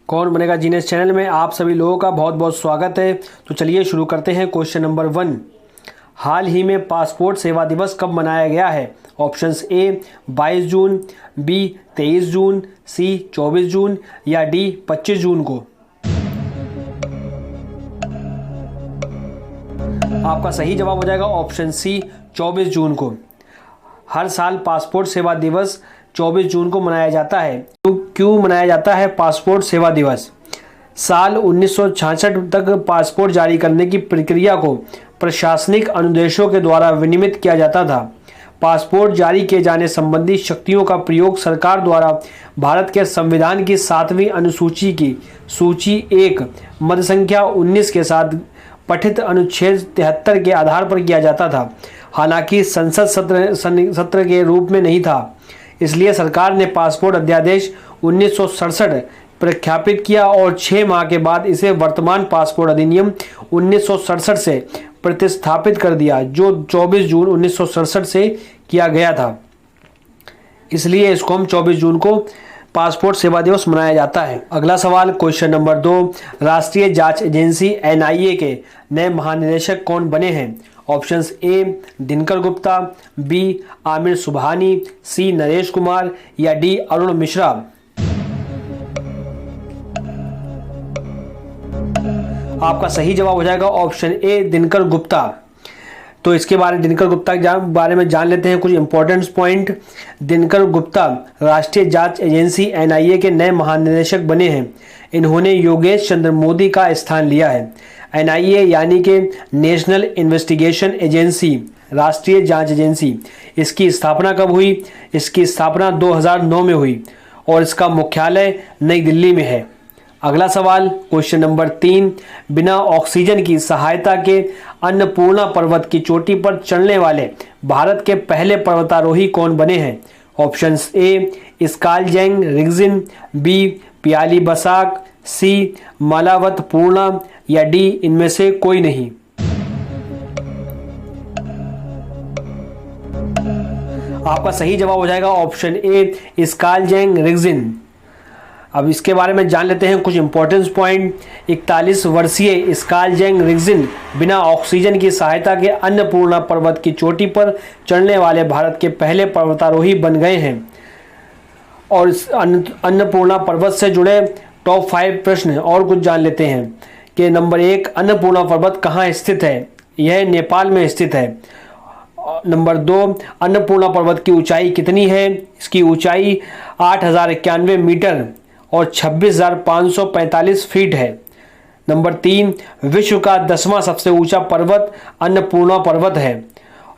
कौन बनेगा genius channel में आप सभी लोगों का बहुत बहुत स्वागत है। तो चलिए शुरू करते हैं। क्वेश्चन नंबर 1, हाल ही में पासपोर्ट सेवा दिवस कब मनाया गया है? ऑप्शंस ए 22 जून, बी 23 जून, सी 24 जून या डी 25 जून को। आपका सही जवाब हो जाएगा ऑप्शन सी 24 जून को। हर साल पासपोर्ट सेवा दिवस 24 जून को मनाया जाता है। क्यों मनाया जाता है पासपोर्ट सेवा दिवस? साल 1966 तक पासपोर्ट जारी करने की प्रक्रिया को प्रशासनिक अनुदेशों के द्वारा विनियमित किया जाता था। पासपोर्ट जारी किए जाने संबंधी शक्तियों का प्रयोग सरकार द्वारा भारत के संविधान की 7वीं अनुसूची की सूची 1 मद संख्या 19 के साथ पठित अनुच्छेद 73 के आधार पर किया जाता था, हालांकि संसद सत्र के रूप में नहीं था। इसलिए सरकार ने पासपोर्ट अध्यादेश 1967 प्रख्यापित किया और 6 माह के बाद इसे वर्तमान पासपोर्ट अधिनियम 1967 से प्रतिस्थापित कर दिया, जो 24 जून 1967 से किया गया था। इसलिए इसको हम 24 जून को पासपोर्ट सेवा दिवस मनाया जाता है। अगला सवाल क्वेश्चन नंबर 2, राष्ट्रीय जांच एजेंसी एनआईए के नए महानिदेशक कौन बने हैं? Options A Dinkar Gupta, B Aamir Subhani, C Naresh Kumar या डी अरुण मिश्रा। आपका सही जवाब हो जाएगा ऑप्शन ए दिनकर गुप्ता। तो इसके दिनकर गुप्ता के बारे में जान लेते हैं कुछ इंपॉर्टेंट पॉइंट। दिनकर गुप्ता राष्ट्रीय जांच एजेंसी एनआईए के नए महानिदेशक बने हैं। इन्होंने योगेश चंद्र मोदी का स्थान लिया है। एनआईए यानी कि नेशनल इन्वेस्टिगेशन एजेंसी, राष्ट्रीय जांच एजेंसी, इसकी स्थापना कब हुई? इसकी स्थापना 2009 में हुई और इसका मुख्यालय नई दिल्ली में है। अगला सवाल क्वेश्चन नंबर 3, बिना ऑक्सीजन की सहायता के अन्नपूर्णा पर्वत की चोटी पर चढ़ने वाले भारत के पहले पर्वतारोही कौन बने हैं? Options A Skalzang Rigzin, B Piyali Basak, C Malavath Purna या डी इनमें से कोई नहीं। आपका सही जवाब हो जाएगा ऑप्शन ए स्कालजेंग रिगजिन। अब इसके बारे में जान लेते हैं कुछ इंपॉर्टेंस पॉइंट। 41 वर्षीय स्कालजेंग रिगजिन बिना ऑक्सीजन की सहायता के अन्नपूर्णा पर्वत की चोटी पर चढ़ने वाले भारत के पहले पर्वतारोही बन गए हैं। और इस अन्नपूर्णा पर्वत से जुड़े टॉप 5 प्रश्न और कुछ जान लेते हैं कि नंबर 1, अन्नपूर्णा पर्वत कहाँ स्थित है? यह नेपाल में स्थित है। नंबर 2, अन्नपूर्णा पर्वत की ऊंचाई कितनी है? इसकी ऊंचाई 8091 मीटर और 26,545 फीट है। नंबर 3, विश्व का 10वां सबसे ऊंचा पर्वत अन्नपूर्णा पर्वत है।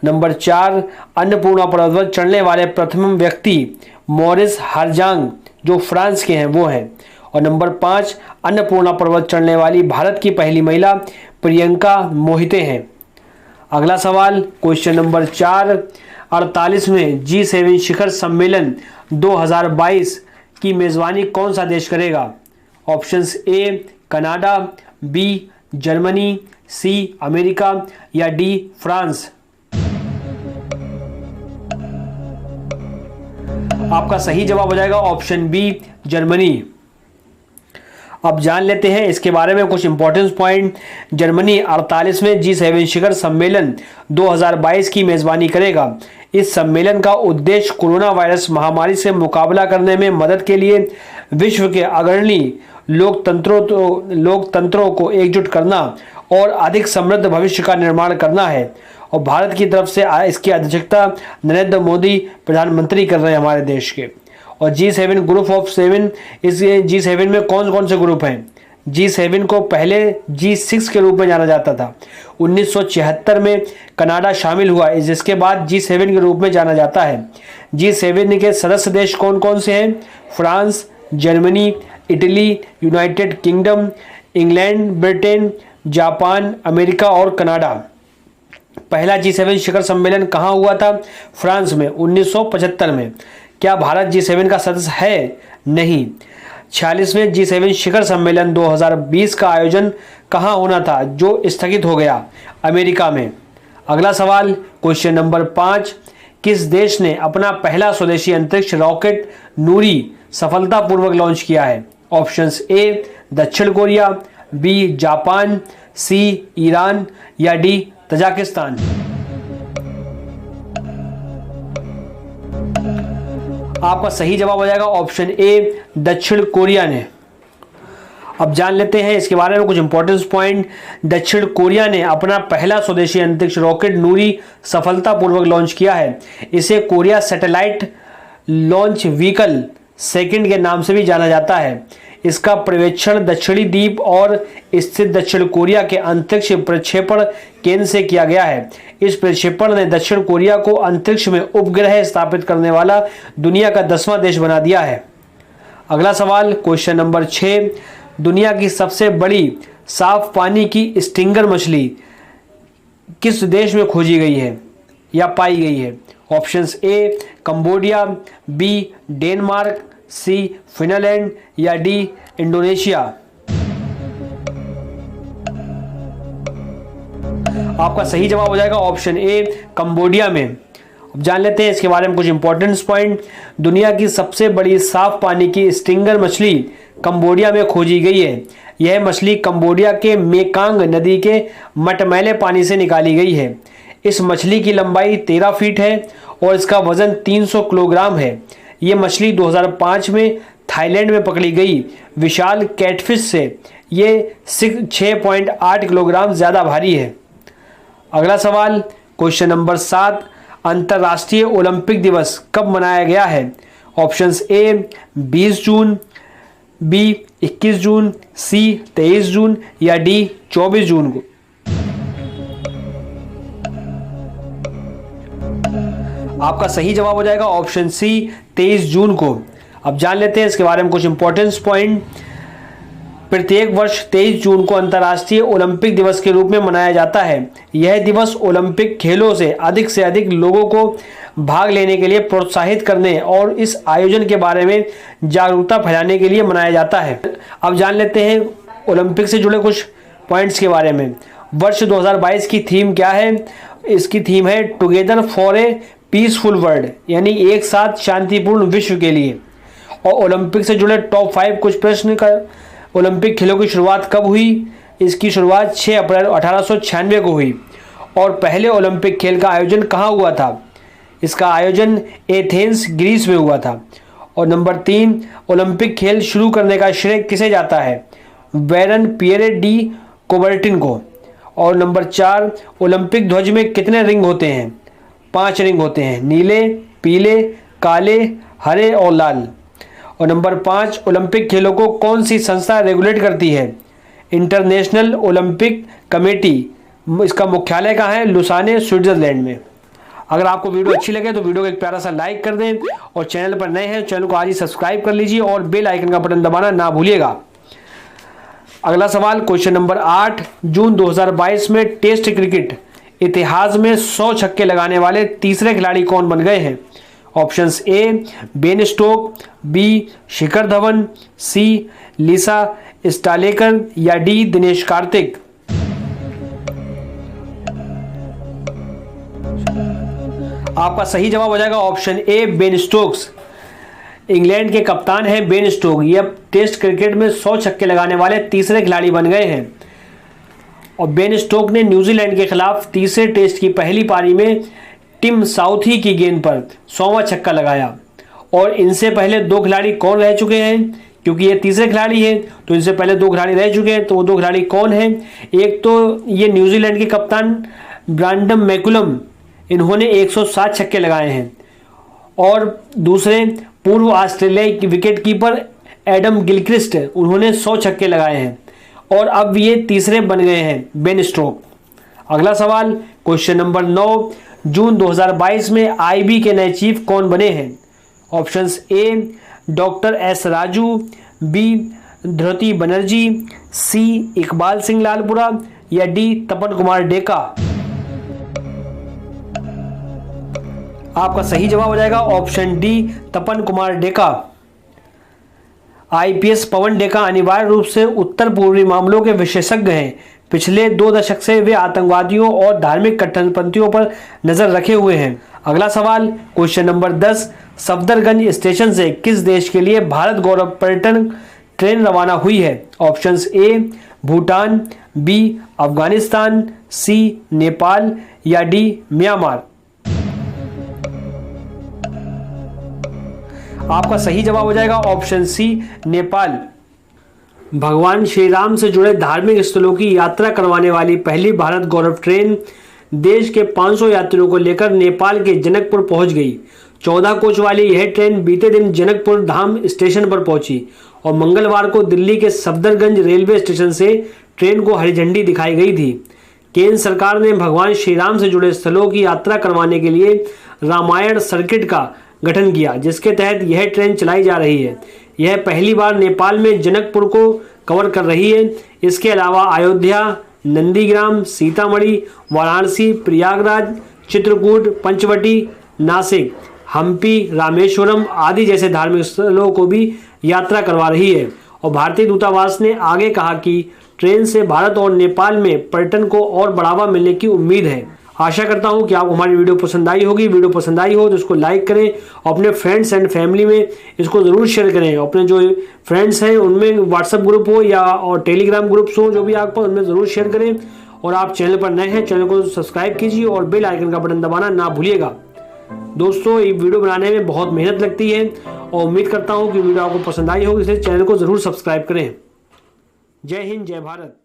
नंबर 4, अन्नपूर्णा पर्वत चढ़ने वाले प्रथम व्यक्ति मॉरिस हरजांग जो फ्रांस के हैं वो हैं। और नंबर 5, अन्नपूर्णा पर्वत चढ़ने वाली भारत की पहली महिला प्रियंका मोहिते हैं। अगला सवाल क्वेश्चन नंबर 4, 48वें G7 शिखर सम्मेलन 2022 की मेजबानी कौन सा देश करेगा? Options A Canada, B Germany, C America या डी फ्रांस। आपका सही जवाब हो जाएगा ऑप्शन बी जर्मनी। अब जान लेते हैं इसके बारे में कुछ इंपॉर्टेंट पॉइंट। जर्मनी 48वें G7 शिखर सम्मेलन 2022 की मेजबानी करेगा। इस सम्मेलन का उद्देश्य कोरोना वायरस महामारी से मुकाबला करने में मदद के लिए विश्व के अग्रणी लोकतंत्रों को एकजुट करना और अधिक समृद्ध भविष्य का निर्माण करना है। और भारत की तरफ से इसकी अध्यक्षता नरेंद्र मोदी प्रधानमंत्री कर रहे हैं हमारे देश के। और G7 ग्रुप ऑफ 7, इस G7 में कौन कौन से ग्रुप हैं? G7 को पहले G6 के रूप में जाना जाता था। 1976 में कनाडा शामिल हुआ, जिसके बाद G7 के रूप में जाना जाता है। G7 के सदस्य देश कौन कौन से हैं? France, Germany, Italy, United kingdom, England, Britain, Japan, America और कनाडा। पहला G7 शिखर सम्मेलन कहाँ हुआ था? फ्रांस में 1975 में। क्या भारत G7 का सदस्य है? नहीं। 46वें G7 शिखर सम्मेलन 2020 का आयोजन कहाँ होना था जो स्थगित हो गया? अमेरिका में। अगला सवाल क्वेश्चन नंबर 5, किस देश ने अपना पहला स्वदेशी अंतरिक्ष रॉकेट नूरी सफलतापूर्वक लॉन्च किया है? ऑप्शंस ए दक्षिण कोरिया, बी जापान, सी ईरान या डी तजाकिस्तान। आपका सही जवाब हो जाएगा ऑप्शन ए दक्षिण कोरिया ने। अब जान लेते हैं इसके बारे में कुछ इंपॉर्टेंस पॉइंट। दक्षिण कोरिया ने अपना पहला स्वदेशी अंतरिक्ष रॉकेट नूरी सफलतापूर्वक लॉन्च किया है। इसे Korea satellite launch vehicle second के नाम से भी जाना जाता है। इसका पर्यवेक्षण दक्षिणी द्वीप और स्थित दक्षिण कोरिया के अंतरिक्ष प्रक्षेपण केंद्र से किया गया है। इस प्रक्षेपण ने दक्षिण कोरिया को अंतरिक्ष में उपग्रह स्थापित करने वाला दुनिया का 10वां देश बना दिया है। अगला सवाल क्वेश्चन नंबर 6, दुनिया की सबसे बड़ी साफ पानी की स्टिंगर मछली किस देश में खोजी गई है या पाई गई है? Options A Cambodia, B Denmark, C Finland या डी इंडोनेशिया। आपका सही जवाब हो जाएगा ऑप्शन ए कंबोडिया में। अब जान लेते हैं इसके बारे में कुछ इंपॉर्टेंस पॉइंट। दुनिया की सबसे बड़ी साफ पानी की स्टिंगर मछली कंबोडिया में खोजी गई है। यह मछली कंबोडिया के मेकांग नदी के मटमैले पानी से निकाली गई है। इस मछली की लंबाई 13 फीट है और इसका वजन 300 किलोग्राम है। ये मछली 2005 में थाईलैंड में पकड़ी गई विशाल कैटफिश से ये 6.8 किलोग्राम ज़्यादा भारी है। अगला सवाल क्वेश्चन नंबर 7, अंतर्राष्ट्रीय ओलंपिक दिवस कब मनाया गया है? ऑप्शंस ए 20 जून, बी 21 जून, सी 23 जून या डी 24 जून को। आपका सही जवाब हो जाएगा ऑप्शन सी 23 जून को। अब जान लेते हैं इसके बारे में कुछ इंपॉर्टेंस पॉइंट। प्रत्येक वर्ष 23 जून को अंतर्राष्ट्रीय ओलंपिक दिवस के रूप में मनाया जाता है। यह दिवस ओलंपिक खेलों से अधिक लोगों को भाग लेने के लिए प्रोत्साहित करने और इस आयोजन के बारे में जागरूकता फैलाने के लिए मनाया जाता है। अब जान लेते हैं ओलंपिक से जुड़े कुछ पॉइंट्स के बारे में। वर्ष 2022 की थीम क्या है? इसकी थीम है together for a peaceful world, यानी एक साथ शांतिपूर्ण विश्व के लिए। और ओलंपिक से जुड़े टॉप 5 कुछ प्रश्न का। ओलंपिक खेलों की शुरुआत कब हुई? इसकी शुरुआत 6 अप्रैल 1896 को हुई। और पहले ओलंपिक खेल का आयोजन कहाँ हुआ था? इसका आयोजन एथेंस ग्रीस में हुआ था। और नंबर 3, ओलंपिक खेल शुरू करने का श्रेय किसे जाता है? बैरन पियरे डी कोबर्टिन को। और नंबर 4, ओलंपिक ध्वज में कितने रिंग होते हैं? 5 रिंग होते हैं, नीले, पीले, काले, हरे और लाल। और नंबर 5, ओलंपिक खेलों को कौन सी संस्था रेगुलेट करती है? International Olympic committee. इसका मुख्यालय कहाँ है? लुसाने, स्विट्जरलैंड में। अगर आपको वीडियो अच्छी लगे तो वीडियो को एक प्यारा सा लाइक कर दें और चैनल पर नए हैं चैनल को आज ही सब्सक्राइब कर लीजिए और बेल आइकन का बटन दबाना ना भूलिएगा। अगला सवाल क्वेश्चन नंबर 8, जून 2022 में टेस्ट क्रिकेट इतिहास में 100 छक्के लगाने वाले तीसरे खिलाड़ी कौन बन गए हैं? Options A Ben Stoke, B Shikhar Dhawan, C Lisa Sthalekar या डी दिनेश कार्तिक। आपका सही जवाब हो जाएगा option A Ben Stokes. England के कप्तान हैं बेन स्टोक। ये टेस्ट क्रिकेट में 100 छक्के लगाने वाले तीसरे खिलाड़ी बन गए हैं। और बेन स्टोक ने न्यूजीलैंड के खिलाफ तीसरे टेस्ट की पहली पारी में टिम साउथी की गेंद पर 100वां छक्का लगाया। और इनसे पहले 2 खिलाड़ी कौन रह चुके हैं? क्योंकि ये तीसरे खिलाड़ी हैं तो इनसे पहले 2 खिलाड़ी रह चुके हैं। तो वो 2 खिलाड़ी कौन हैं? एक तो ये न्यूजीलैंड के कप्तान ब्रांडम मैकुलम, इन्होंने 107 छक्के लगाए हैं। और दूसरे पूर्व ऑस्ट्रेलियाई विकेट कीपर एडम गिलक्रिस्ट, उन्होंने 100 छक्के लगाए हैं। और अब ये तीसरे बन गए हैं बेन स्टोक। अगला सवाल क्वेश्चन नंबर 9, जून 2022 में आईबी के नए चीफ कौन बने हैं? Options A doctor S Raju, B Dhruti Banerjee, C Iqbal Singh Lalpura या डी तपन कुमार डेका। आपका सही जवाब हो जाएगा ऑप्शन डी तपन कुमार डेका। आईपीएस पवन डेका अनिवार्य रूप से उत्तर पूर्वी मामलों के विशेषज्ञ हैं। पिछले 2 दशक से वे आतंकवादियों और धार्मिक कट्टरपंथियों पर नजर रखे हुए हैं। अगला सवाल क्वेश्चन नंबर 10, सफदरगंज स्टेशन से किस देश के लिए भारत गौरव पर्यटन ट्रेन रवाना हुई है? Options A Bhutan, B Afghanistan, C Nepal या डी म्यांमार। आपका सही जवाब हो जाएगा ऑप्शन सी नेपाल। भगवान श्री राम से जुड़े धार्मिक स्थलों की यात्रा करवाने वाली पहली भारत गौरव ट्रेन देश के 500 यात्रियों को लेकर नेपाल के जनकपुर पहुंच गई। 14 कोच वाली यह ट्रेन बीते दिन जनकपुर धाम स्टेशन पर पहुंची और मंगलवार को दिल्ली के सफदरगंज रेलवे स्टेशन से ट्रेन को हरी झंडी दिखाई गई थी। केंद्र सरकार ने भगवान श्री राम से जुड़े स्थलों की यात्रा करवाने के लिए रामायण सर्किट का गठन किया, जिसके तहत यह ट्रेन चलाई जा रही है। यह पहली बार नेपाल में जनकपुर को कवर कर रही है। इसके अलावा अयोध्या, नंदीग्राम, सीतामढ़ी, वाराणसी, प्रयागराज, चित्रकूट, पंचवटी, नासिक, हम्पी, रामेश्वरम आदि जैसे धार्मिक स्थलों को भी यात्रा करवा रही है। और भारतीय दूतावास ने आगे कहा कि ट्रेन से भारत और नेपाल में पर्यटन को और बढ़ावा मिलने की उम्मीद है। आशा करता हूं कि आपको हमारी वीडियो पसंद आई होगी। वीडियो पसंद आई हो तो इसको लाइक करें और अपने फ्रेंड्स एंड फैमिली में इसको ज़रूर शेयर करें। अपने जो फ्रेंड्स हैं उनमें व्हाट्सएप ग्रुप हो या और टेलीग्राम ग्रुप्स हो, जो भी आपको, उनमें ज़रूर शेयर करें। और आप चैनल पर नए हैं, चैनल को सब्सक्राइब कीजिए और बेल आइकन का बटन दबाना ना भूलिएगा। दोस्तों, ये वीडियो बनाने में बहुत मेहनत लगती है और उम्मीद करता हूँ कि वीडियो आपको पसंद आई होगी, इसलिए चैनल को ज़रूर सब्सक्राइब करें। जय हिंद, जय भारत।